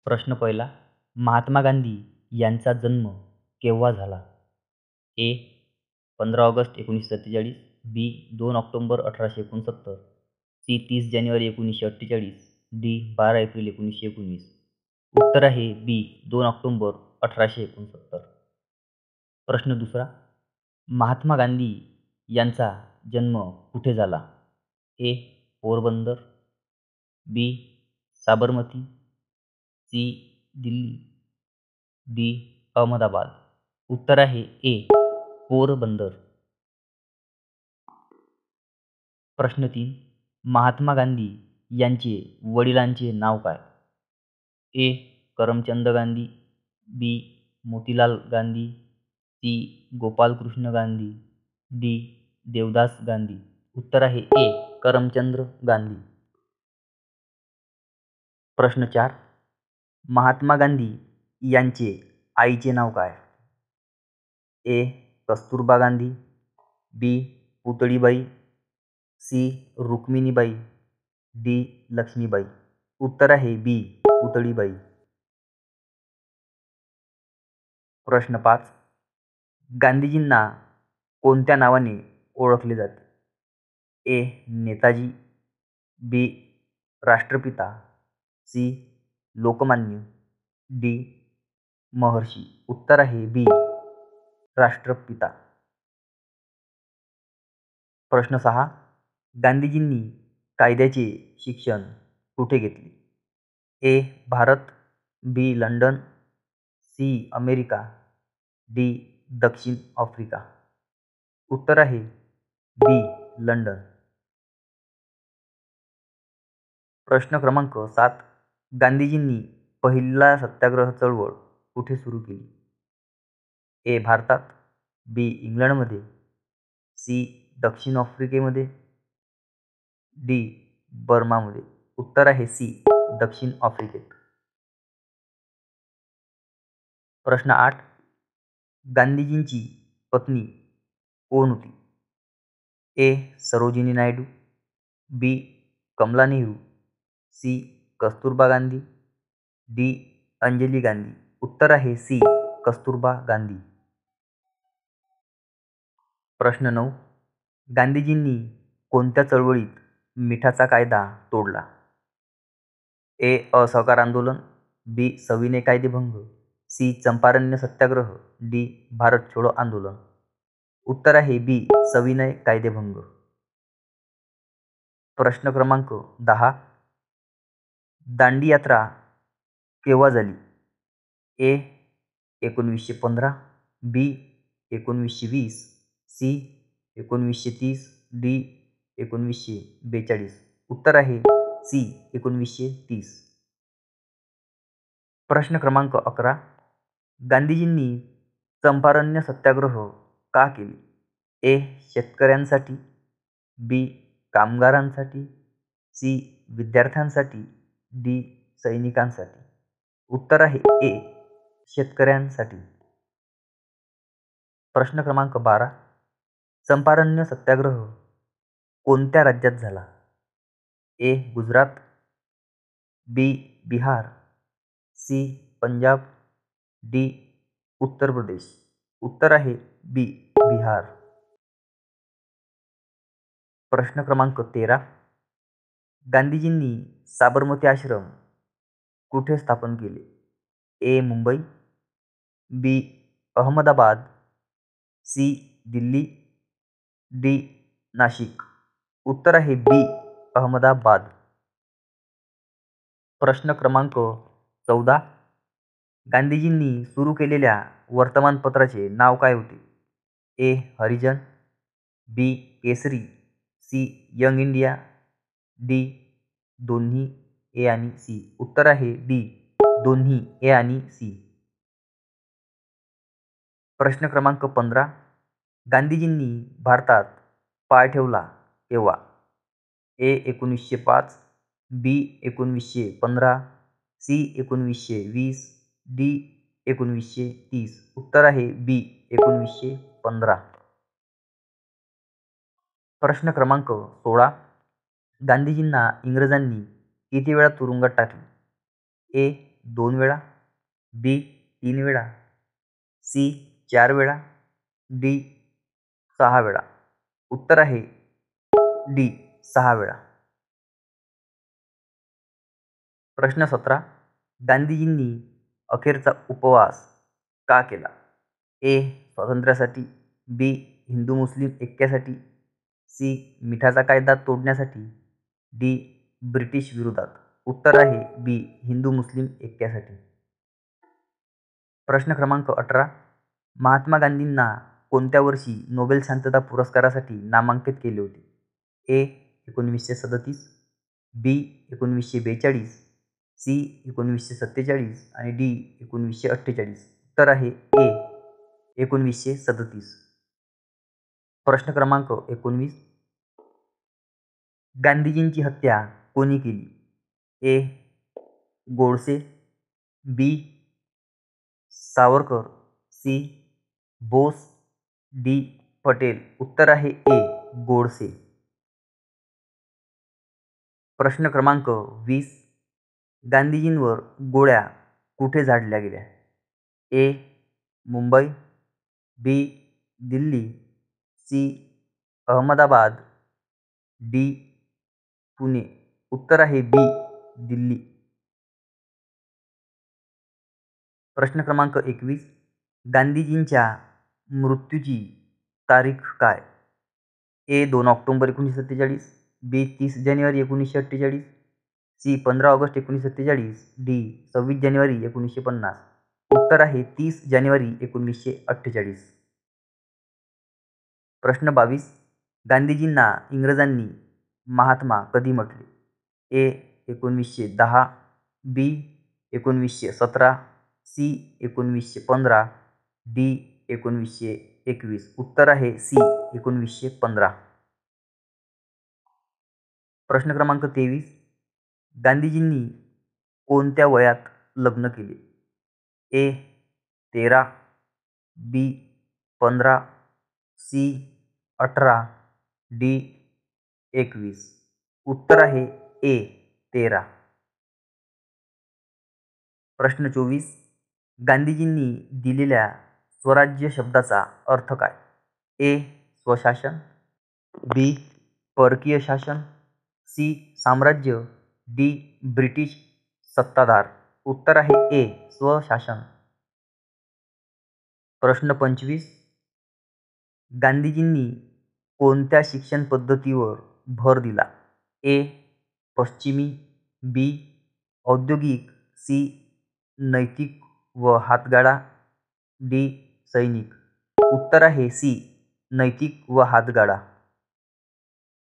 प्रश्न पहिला. महात्मा गांधी यांचा जन्म केव्हा झाला? ए. 15 ऑगस्ट 1947, बी. 2 ऑक्टोबर 1869, सी. 30 जानेवारी 1948, डी. 12 एप्रिल 1919. उत्तर आहे बी. 2 ऑक्टोबर 1869. प्रश्न दुसरा. महात्मा गांधी यांचा जन्म कुठे झाला? ए. पोरबंदर, बी. साबरमती, सी. दिल्ली, डी. अहमदाबाद. उत्तर आहे ए. पोरबंदर. प्रश्न 3. महात्मा गांधी यांचे वडिलांचे नाव काय? ए. करमचंद गांधी, बी. मोतीलाल गांधी, सी. गोपालकृष्ण गांधी, डी. देवदास गांधी. उत्तर आहे ए. करमचंद गांधी. प्रश्न 4. महात्मा गांधी यांचे आईचे नाव काय? ए. कस्तुरबा गांधी, बी. पुतळीबाई, सी. रुक्मिणीबाई, डी. लक्ष्मीबाई. उत्तर आहे बी. पुतळीबाई. प्रश्न 5. गांधीजींना कोणत्या नावाने ओळखले जाते? ए. नेताजी, बी. राष्ट्रपिता, सी. लोकमान्य, डी. महर्षी. उत्तर आहे बी. राष्ट्रपिता. प्रश्न 6. गांधीजींनी कायद्याचे शिक्षण कुठे घेतले? A. Bharat, B. London, C. America, D. दक्षिण आफ्रिका. उत्तर आहे बी. लंडन. प्रश्न क्रमांक 7. गांधीजींनी पहिला सत्याग्रह चळवळ कुठे सुरू केली? ए. भारतात, बी. इंग्लंडमध्ये, सी. दक्षिण आफ्रिकेमध्ये, डी. बर्मामध्ये. उत्तर आहे सी. दक्षिण आफ्रिकेत. प्रश्न 8. गांधीजींची पत्नी कोण होती? ए. सरोजिनी नायडू, बी. कमला नेहरू, सी. कस्तुरबा गांधी, डी. अंजली गांधी. उत्तर आहे सी. कस्तुरबा गांधी. प्रश्न 9. गांधीजींनी कोणत्या चळवळीत मिठाचा कायदा तोडला? ए. असहकार आंदोलन, बी. सविनय कायदेभंग, सी. चंपारण्य सत्याग्रह, डी. भारत छोडो आंदोलन. उत्तर आहे बी. सविनय कायदेभंग. प्रश्न क्रमांक 10. दांडी यात्रा केव्हा झाली? ए. 1915, बी. 1920, सी. 1930, डी. 1942. उत्तर आहे सी. 1930. प्रश्न क्रमांक 11. गांधीजींनी चंपारण्य सत्याग्रह का केले? ए. शेतकऱ्यांसाठी, बी. कामगारांसाठी, सी. विद्यार्थ्यांसाठी, डी. सैनिकांसाठी. उत्तर आहे ए. शेतकऱ्यांसाठी. प्रश्न क्रमांक 12. चंपारण्य सत्याग्रह कोणत्या राज्यात झाला? ए. गुजरात, बी. बिहार, सी. पंजाब, डी. उत्तर प्रदेश. उत्तर आहे बी. बिहार. प्रश्न क्रमांक 13. गांधीजींनी साबरमती आश्रम कुठे स्थापन केले? ए. मुंबई, बी. अहमदाबाद, सी. दिल्ली, डी. नाशिक. उत्तर आहे बी. अहमदाबाद. प्रश्न क्रमांक 14. गांधीजींनी सुरू केलेल्या वर्तमानपत्राचे नाव काय होते? ए. हरिजन, बी. केसरी, सी. Young India, D. दोन्ही ए आणि सी. उत्तर आहे डी. दोन्ही ए आणि सी. प्रश्न क्रमांक 15. गांधीजींनी भारतात पाय ठेवला केव्हा? ए. 1905, बी. 1915, सी. 1920, डी. 1930. उत्तर आहे बी. 1915. प्रश्न क्रमांक 16. गांधीजींना इंग्रजांनी किती वेळा तुरुंगात टाकले? ए. 2 वेळा, बी 3 वेळा, सी 4 वेळा, डी 6 वेळा. उत्तर आहे डी 6 वेळा. प्रश्न 17. गांधीजींनी अखेरचा उपवास का केला? ए. स्वातंत्र्यासाठी, बी. हिंदू मुस्लिम ऐक्यासाठी, सी. मिठाचा कायदा तोडण्यासाठी, डी. ब्रिटिश विरोधात. उत्तर आहे बी. हिंदू मुस्लिम ऐक्यासाठी. प्रश्न क्रमांक 18. महात्मा गांधींना कोणत्या वर्षी नोबेल शांतता पुरस्कारासाठी नामांकित केले होते? ए. 1937, बी. 1942, सी. 1947 आणि डी. 1948. उत्तर आहे ए. 1937. प्रश्न क्रमांक 19. गांधीजींची हत्या कोणी केली? ए. गोडसे, बी. सावरकर, सी. बोस, डी. पटेल. उत्तर आहे ए. गोडसे. प्रश्न क्रमांक 20. गांधीजींवर गोळ्या कुठे झाडल्या गेल्या? ए. मुंबई, बी. दिल्ली, सी. अहमदाबाद, डी. पुणे. उत्तर आहे बी. दिल्ली. प्रश्न क्रमांक 21. गांधीजींच्या मृत्यूची तारीख काय? ए. 2 ऑक्टोबर 1947, बी. 30 जानेवारी 1948, सी. 15 August 1947, D. 26 जानेवारी 1950. उत्तर आहे 30 जानेवारी 1948. प्रश्न 22. गांधीजींना इंग्रजांनी महात्मा कधी म्हटले? ए. 1910, बी. 1917, सी. 1915, डी. 1921. उत्तर आहे सी. 1915. प्रश्न क्रमांक 23. गांधीजींनी कोणत्या वयात लग्न केले? ए. 13, बी. 15, सी. 18, डी. 21. उत्तर आहे ए. 13. प्रश्न 24. गांधीजींनी दिलेल्या स्वराज्य शब्दाचा अर्थ काय? ए. स्वशासन, बी. परकीय शासन, सी. साम्राज्य, डी. ब्रिटिश सत्ताधार. उत्तर आहे ए. स्वशासन. प्रश्न 25. गांधीजींनी कोणत्या शिक्षण पद्धतीवर भर दिला? ए. पश्चिमी, बी. औद्योगिक, सी. नैतिक व हातगाडा, डी. सैनिक. उत्तर आहे सी. नैतिक व हातगाडा.